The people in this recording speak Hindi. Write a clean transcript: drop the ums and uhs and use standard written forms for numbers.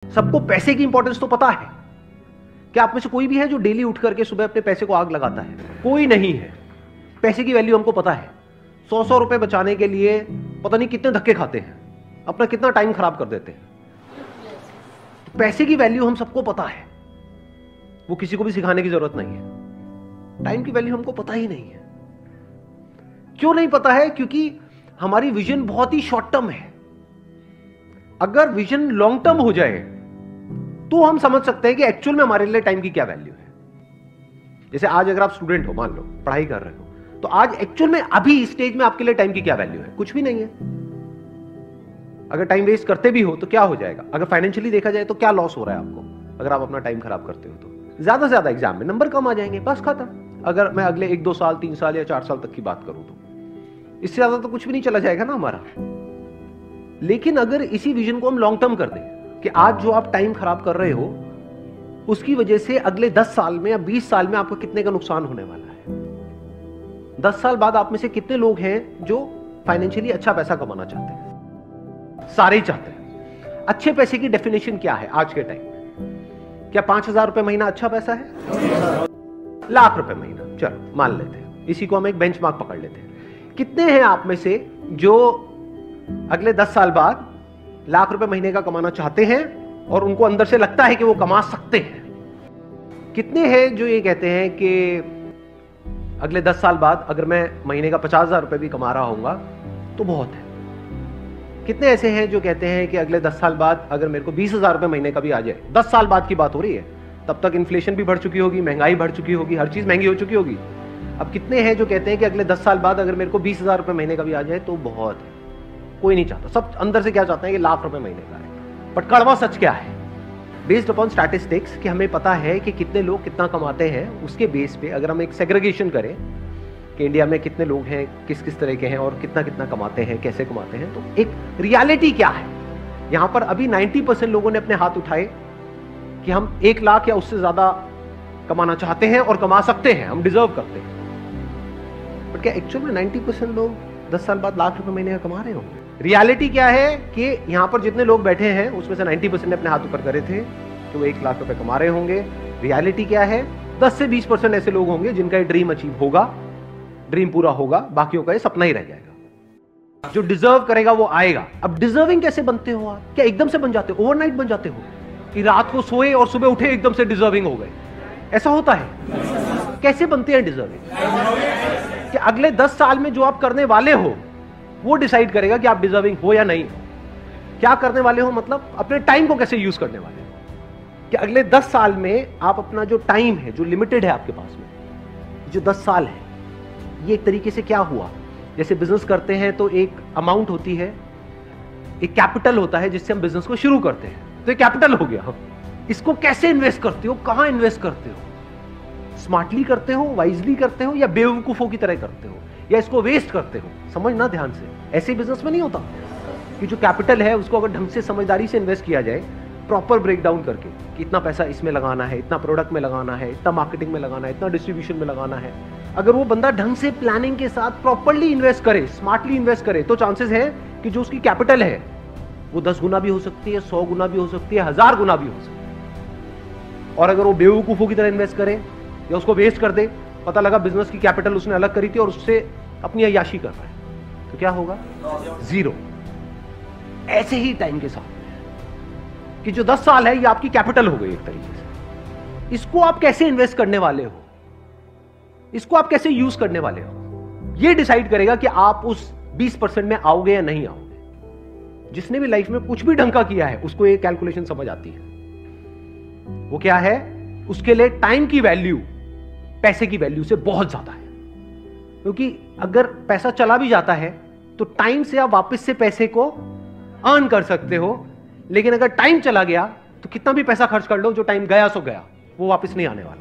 सबको पैसे की इंपॉर्टेंस तो पता है। क्या आप में से कोई भी है जो डेली उठ करके सुबह अपने पैसे को आग लगाता है? कोई नहीं है। पैसे की वैल्यू हमको पता है। 100 रुपए बचाने के लिए पता नहीं कितने धक्के खाते हैं, अपना कितना टाइम खराब कर देते हैं। पैसे की वैल्यू हम सबको पता है, वो किसी को भी सिखाने की जरूरत नहीं है। टाइम की वैल्यू हमको पता ही नहीं है। क्यों नहीं पता है? क्योंकि हमारी विजन बहुत ही शॉर्ट टर्म है। अगर विजन लॉन्ग टर्म हो जाए तो हम समझ सकते हैं कि एक्चुअल में हमारे लिए टाइम की क्या वैल्यू है। जैसे आज अगर आप स्टूडेंट हो, मान लो पढ़ाई कर रहे हो, तो आज एक्चुअल में अभी स्टेज में आपके लिए टाइम की क्या वैल्यू है? कुछ भी नहीं है। अगर टाइम वेस्ट करते भी हो तो क्या हो जाएगा? अगर फाइनेंशियली देखा जाए तो क्या लॉस हो रहा है आपको अगर आप अपना टाइम खराब करते हो? तो ज्यादा से ज्यादा एग्जाम में नंबर कम आ जाएंगे, बस खत्म। अगर मैं अगले 1-2 साल, 3 साल या 4 साल तक की बात करूं तो इससे ज्यादा तो कुछ भी नहीं चला जाएगा ना हमारा। लेकिन अगर इसी विजन को हम लॉन्ग टर्म कर दें कि आज जो आप टाइम खराब कर रहे हो उसकी वजह से अगले 10 साल में या 20 साल में आपको कितने का नुकसान होने वाला है। 10 साल बाद आप में से कितने लोग हैं जो फाइनेंशियली अच्छा पैसा कमाना चाहते हैं? सारे ही चाहते हैं। अच्छे पैसे की डेफिनेशन क्या है आज के टाइम में? क्या 5,000 रुपए महीना अच्छा पैसा है? लाख रुपए महीना, चलो मान लेते हैं, इसी को हम एक बेंचमार्क पकड़ लेते हैं। कितने हैं आप में से जो अगले 10 साल बाद लाख रुपए महीने का कमाना चाहते हैं और उनको अंदर से लगता है कि वो कमा सकते हैं? कितने हैं जो ये कहते हैं कि अगले 10 साल बाद अगर मैं महीने का 50,000 रुपए भी कमा रहा होऊंगा तो बहुत है? कितने ऐसे हैं जो कहते हैं कि अगले 10 साल बाद अगर मेरे को 20,000 रुपए महीने का भी आ जाए? 10 साल बाद की बात हो रही है, तब तक इन्फ्लेशन भी बढ़ चुकी होगी, महंगाई बढ़ चुकी होगी, हर चीज महंगी हो चुकी होगी। अब कितने हैं जो कहते हैं कि अगले 10 साल बाद अगर मेरे को 20,000 रुपए महीने का भी आ जाए तो बहुत है? कोई नहीं चाहता। सब अंदर से क्या चाहते हैं कि लाख रुपए महीने का है। बट कड़वा सच क्या है? बेस्ड अपॉन स्टैटिस्टिक्स कि हमें पता है कि कितने लोग कितना कमाते हैं, उसके बेस पे अगर हम एक सेग्रीगेशन करें कि इंडिया में कितने लोग हैं, किस किस तरह के हैं और कितना कितना कमाते हैं, कैसे कमाते हैं, तो एक रियलिटी क्या है यहां पर? अभी 90% लोगों ने अपने हाथ उठाए कि हम 1 लाख या उससे ज्यादा कमाना चाहते हैं और कमा सकते हैं, हम डिजर्व करते हैं। बट क्या एक्चुअल में 90% लोग 10 साल बाद लाख रुपए महीने का कमा रहे होंगे? रियलिटी क्या है कि यहां पर जितने लोग बैठे हैं उसमें से 90% ने अपने हाथ ऊपर करे थे कि वो 1 लाख रुपए कमा रहे होंगे। रियलिटी क्या है? 10 से 20% ऐसे लोग होंगे जिनका ये ड्रीम अचीव होगा, ड्रीम पूरा होगा, बाकियों का ये सपना ही रह जाएगा। जो डिजर्व करेगा वो आएगा। अब डिजर्विंग कैसे बनते हो आप? क्या एकदम से बन जाते हो, ओवरनाइट बन जाते हो कि रात को सोए और सुबह उठे एकदम से डिजर्विंग हो गए? ऐसा होता है? कैसे बनते हैं डिजर्विंग? कि अगले 10 साल में जो आप करने वाले हो वो डिसाइड करेगा कि आप डिजर्विंग हो या नहीं हो। क्या करने वाले हो मतलब अपने टाइम को कैसे यूज करने वाले हो। कि अगले 10 साल में आप अपना जो टाइम है, जो लिमिटेड है आपके पास में, जो 10 साल है, ये एक तरीके से क्या हुआ, जैसे बिजनेस करते हैं तो एक अमाउंट होती है, एक कैपिटल होता है जिससे हम बिजनेस को शुरू करते हैं, तो ये कैपिटल हो गया। इसको कैसे इन्वेस्ट करते हो, कहां इन्वेस्ट करते हो? स्मार्टली करते हो, वाइजली करते हो, या बेवकूफों की तरह करते हो, या इसको वेस्ट करते हो? समझना ध्यान से। ऐसे बिजनेस में नहीं होता कि जो कैपिटल है उसको अगर ढंग से समझदारी से इन्वेस्ट किया जाए, प्रॉपर ब्रेक डाउन करके कि इतना पैसा इसमें लगाना है, इतना प्रोडक्ट में लगाना है, इतना मार्केटिंग में लगाना है, इतना डिस्ट्रीब्यूशन में लगाना है, अगर वो बंदा ढंग से प्लानिंग के साथ प्रॉपरली इन्वेस्ट करे, स्मार्टली इन्वेस्ट करे, तो चांसेस है कि जो उसकी कैपिटल है वो 10 गुना भी हो सकती है, 100 गुना भी हो सकती है, 1000 गुना भी हो सकती है। और अगर वो बेवकूफों की तरह इन्वेस्ट करे या उसको वेस्ट कर दे, पता लगा बिजनेस की कैपिटल उसने अलग करी थी और उससे अपनी अय्याशी कर रहा है, तो क्या होगा? जीरो। ऐसे ही टाइम के साथ कि जो 10 साल है ये आपकी कैपिटल हो गई एक तरीके से। इसको आप कैसे इन्वेस्ट करने वाले हो, इसको आप कैसे यूज करने वाले हो, ये डिसाइड करेगा कि आप उस 20% में आओगे या नहीं आओगे। जिसने भी लाइफ में कुछ भी ढंग का किया है उसको ये कैलकुलेशन समझ आती है। वो क्या है? उसके लिए टाइम की वैल्यू पैसे की वैल्यू से बहुत ज्यादा है। क्योंकि अगर पैसा चला भी जाता है तो टाइम से आप वापस से पैसे को अर्न कर सकते हो, लेकिन अगर टाइम चला गया तो कितना भी पैसा खर्च कर लो, जो टाइम गया सो गया, वो वापस नहीं आने वाला।